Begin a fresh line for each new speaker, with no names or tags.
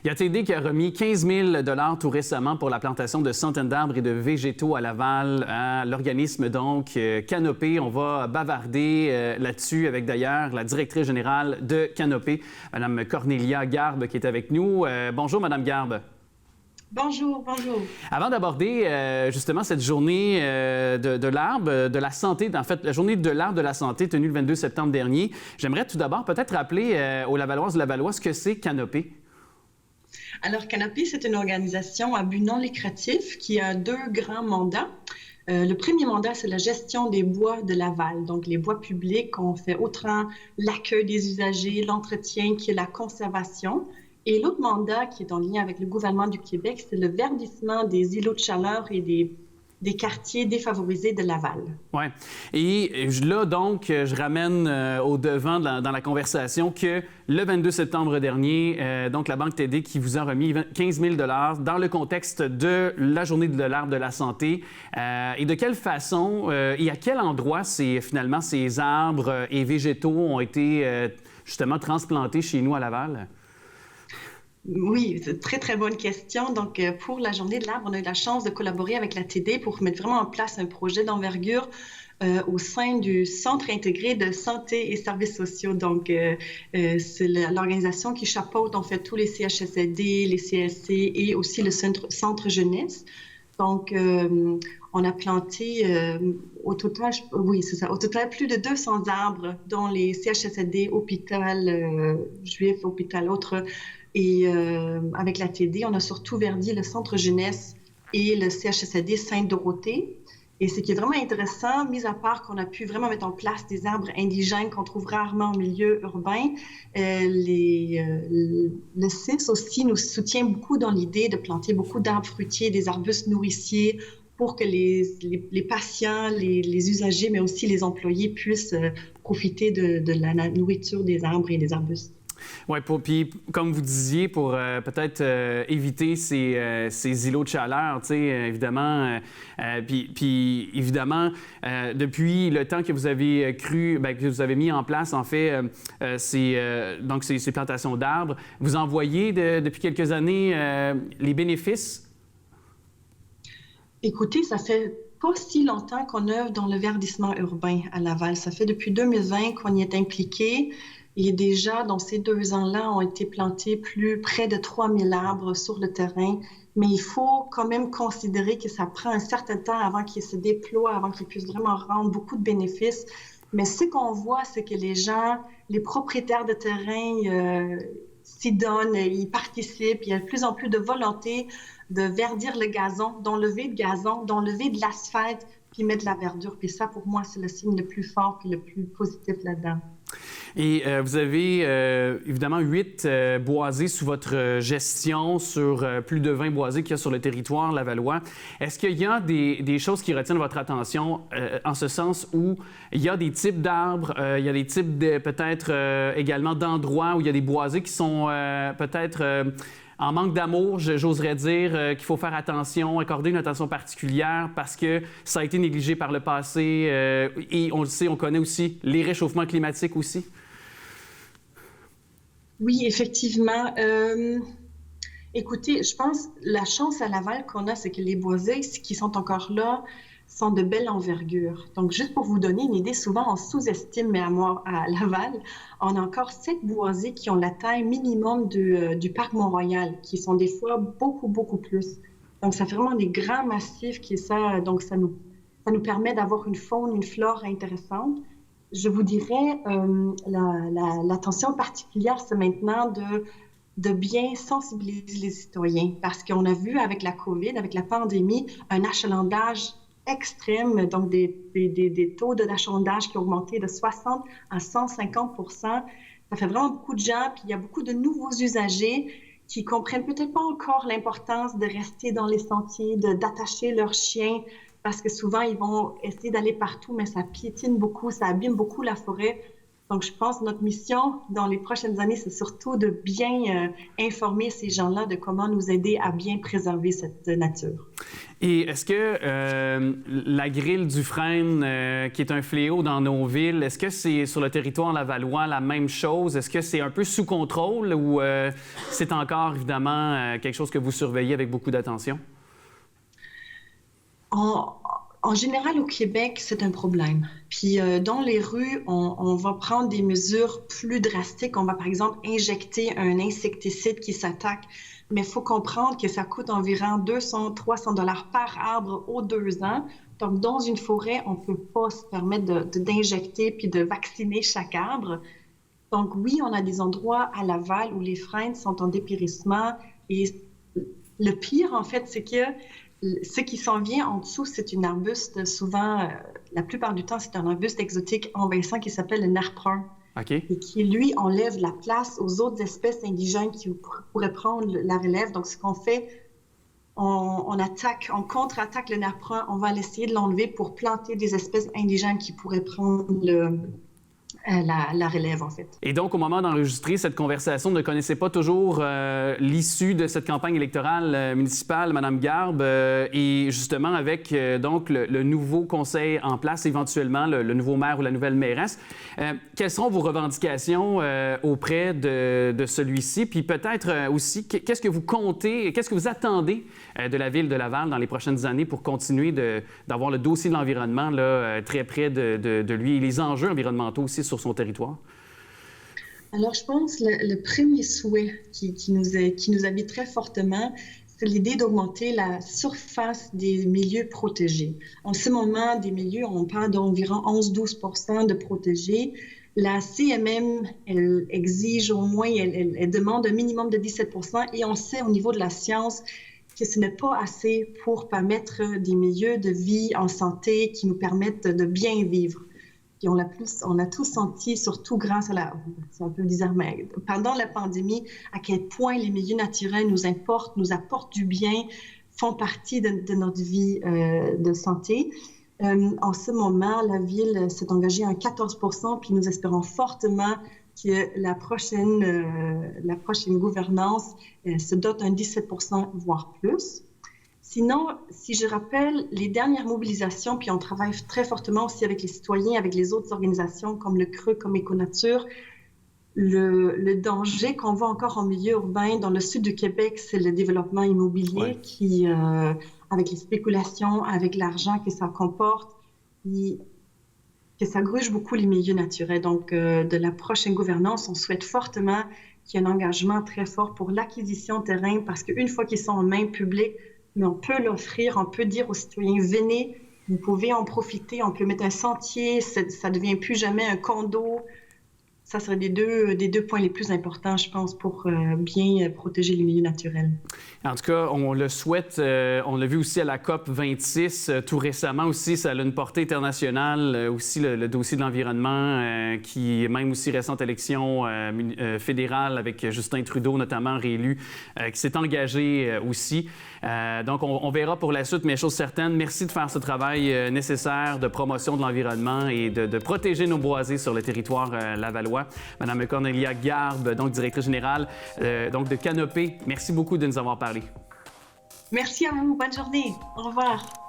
Il y a TD qui a remis 15 000 $ tout récemment pour la plantation de centaines d'arbres et de végétaux à Laval, à l'organisme donc Canopé. On va bavarder là-dessus avec d'ailleurs la directrice générale de Canopé, Mme Cornélia Garbe, qui est avec nous. Bonjour, Mme Garbe.
Bonjour, bonjour.
Avant d'aborder justement cette journée de l'arbre, de la santé, en fait, la journée de l'arbre de la santé tenue le 22 septembre dernier, j'aimerais tout d'abord peut-être rappeler aux Lavalloises et Lavallois ce que c'est Canopé.
Alors, Canopé, c'est une organisation à but non lucratif qui a deux grands mandats. Le premier mandat, c'est la gestion des bois de Laval. Donc, les bois publics, on fait autant l'accueil des usagers, l'entretien qui est la conservation. Et l'autre mandat qui est en lien avec le gouvernement du Québec, c'est le verdissement des îlots de chaleur et des quartiers défavorisés de Laval.
Oui. Et là, donc, je ramène au devant dans la conversation que le 22 septembre dernier, donc la Banque TD qui vous a remis 15 000 $ dans le contexte de la journée de l'arbre de la santé. Et de quelle façon et à quel endroit finalement ces arbres et végétaux ont été justement transplantés chez nous à Laval?
Oui, c'est une très, très bonne question. Donc, pour la journée de l'arbre, on a eu la chance de collaborer avec la TD pour mettre vraiment en place un projet d'envergure au sein du Centre intégré de santé et services sociaux. Donc, c'est l'organisation qui chapeaute en fait tous les CHSLD, les CLC et aussi le centre jeunesse. Donc, on a planté au total, oui, c'est ça, au total plus de 200 arbres dont les CHSLD, hôpital juif, hôpital autre. Et avec la TD, on a surtout verdi le centre jeunesse et le CHSLD Sainte-Dorothée. Et ce qui est vraiment intéressant, mis à part qu'on a pu vraiment mettre en place des arbres indigènes qu'on trouve rarement en milieu urbain, le CIS aussi nous soutient beaucoup dans l'idée de planter beaucoup d'arbres fruitiers, des arbustes nourriciers, pour que les patients, les usagers, mais aussi les employés puissent profiter de la nourriture des arbres et des arbustes.
Oui, puis comme vous disiez, pour peut-être éviter ces îlots de chaleur, tu sais, évidemment. Puis évidemment, depuis le temps que vous avez que vous avez mis en place, en fait, ces plantations d'arbres, vous en voyez depuis quelques années les bénéfices?
Écoutez, ça fait pas si longtemps qu'on œuvre dans le verdissement urbain à Laval. Ça fait depuis 2020 qu'on y est impliqué. Et déjà, dans ces 2 ans-là, ont été plantés près de 3000 arbres sur le terrain. Mais il faut quand même considérer que ça prend un certain temps avant qu'ils se déploient, avant qu'ils puissent vraiment rendre beaucoup de bénéfices. Mais ce qu'on voit, c'est que les gens, les propriétaires de terrain s'y donnent, ils participent. Il y a de plus en plus de volonté de verdir le gazon, d'enlever le gazon, d'enlever de l'asphalte, puis mettre de la verdure. Puis ça, pour moi, c'est le signe le plus fort et le plus positif là-dedans.
Et vous avez évidemment 8 boisés sous votre gestion sur plus de 20 boisés qu'il y a sur le territoire lavallois. Est-ce qu'il y a des choses qui retiennent votre attention en ce sens où il y a des types d'arbres, il y a des types peut-être également d'endroits où il y a des boisés qui sont peut-être en manque d'amour, j'oserais dire qu'il faut faire attention, accorder une attention particulière parce que ça a été négligé par le passé et on le sait, on connaît aussi les réchauffements climatiques aussi.
Oui, effectivement. Écoutez, je pense la chance à Laval qu'on a, c'est que les boisés qui sont encore là sont de belle envergure. Donc, juste pour vous donner une idée, souvent on sous-estime, mais à Laval, on a encore 7 boisés qui ont la taille minimum du parc Mont-Royal, qui sont des fois beaucoup, beaucoup plus. Donc, ça fait vraiment des grands massifs qui est ça. Donc, ça nous permet d'avoir une faune, une flore intéressante. Je vous dirais, l'attention particulière, c'est maintenant de bien sensibiliser les citoyens, parce qu'on a vu avec la COVID, avec la pandémie, un achalandage extrême, donc des taux d'achalandage qui ont augmenté de 60 à 150 %. Ça fait vraiment beaucoup de gens, puis il y a beaucoup de nouveaux usagers qui comprennent peut-être pas encore l'importance de rester dans les sentiers, d'attacher leurs chiens, parce que souvent, ils vont essayer d'aller partout, mais ça piétine beaucoup, ça abîme beaucoup la forêt. Donc, je pense que notre mission dans les prochaines années, c'est surtout de bien informer ces gens-là de comment nous aider à bien préserver cette nature.
Et est-ce que la grille du frêne, qui est un fléau dans nos villes, est-ce que c'est sur le territoire lavallois la même chose? Est-ce que c'est un peu sous contrôle ou c'est encore évidemment quelque chose que vous surveillez avec beaucoup d'attention?
En général, au Québec, c'est un problème. Puis dans les rues, on va prendre des mesures plus drastiques. On va, par exemple, injecter un insecticide qui s'attaque. Mais il faut comprendre que ça coûte environ 200-300 $ par arbre aux 2 ans. Donc, dans une forêt, on ne peut pas se permettre d'injecter puis de vacciner chaque arbre. Donc, oui, on a des endroits à Laval où les frênes sont en dépérissement. Et le pire, en fait, c'est que ce qui s'en vient en dessous, c'est une arbuste. Souvent, la plupart du temps, c'est un arbuste exotique envahissant qui s'appelle le nard brun.
Okay.
Et qui, lui, enlève la place aux autres espèces indigènes qui pourraient prendre la relève. Donc, ce qu'on fait, on contre-attaque le nard brun. On va essayer de l'enlever pour planter des espèces indigènes qui pourraient prendre la relève, en fait.
Et donc, au moment d'enregistrer cette conversation, ne connaissez pas toujours l'issue de cette campagne électorale municipale, Mme Garbe, et justement avec donc le nouveau conseil en place, éventuellement le nouveau maire ou la nouvelle mairesse. Quelles seront vos revendications auprès de celui-ci? Puis peut-être aussi, qu'est-ce que vous comptez, qu'est-ce que vous attendez de la ville de Laval dans les prochaines années pour continuer d'avoir le dossier de l'environnement là, très près de lui et les enjeux environnementaux aussi sur son territoire?
Alors, je pense que le premier souhait qui nous habite très fortement, c'est l'idée d'augmenter la surface des milieux protégés. En ce moment, des milieux, on parle d'environ 11-12 % de protégés. La CMM, elle exige au moins, elle demande un minimum de 17 % et on sait au niveau de la science que ce n'est pas assez pour permettre des milieux de vie en santé qui nous permettent de bien vivre. Puis on a tous senti, surtout grâce à c'est un peu bizarre, mais pendant la pandémie, à quel point les milieux naturels nous apportent du bien, font partie de notre vie de santé. En ce moment, la Ville s'est engagée à 14 %, puis nous espérons fortement que la prochaine gouvernance se dote un 17 %, voire plus. Sinon, si je rappelle les dernières mobilisations, puis on travaille très fortement aussi avec les citoyens, avec les autres organisations comme le CREU, comme Éconature, le danger qu'on voit encore en milieu urbain dans le sud du Québec, c'est le développement immobilier qui, avec les spéculations, avec l'argent que ça comporte, que ça gruge beaucoup les milieux naturels. Donc, de la prochaine gouvernance, on souhaite fortement qu'il y ait un engagement très fort pour l'acquisition de terrain parce qu'une fois qu'ils sont en main publique, mais on peut l'offrir, on peut dire aux citoyens, venez, vous pouvez en profiter, on peut mettre un sentier, ça ne devient plus jamais un condo. Ça serait des deux points les plus importants, je pense, pour bien protéger les milieux naturels.
En tout cas, on le souhaite. On l'a vu aussi à la COP 26 tout récemment aussi. Ça a une portée internationale. Aussi, le dossier de l'environnement, qui est même aussi récente élection fédérale avec Justin Trudeau, notamment réélu, qui s'est engagé aussi. Donc, on verra pour la suite, mais chose certaine, merci de faire ce travail nécessaire de promotion de l'environnement et de protéger nos boisés sur le territoire lavallois. Madame Cornelia Garbe, donc directrice générale donc de Canopée, merci beaucoup de nous avoir parlé.
Merci à vous. Bonne journée. Au revoir.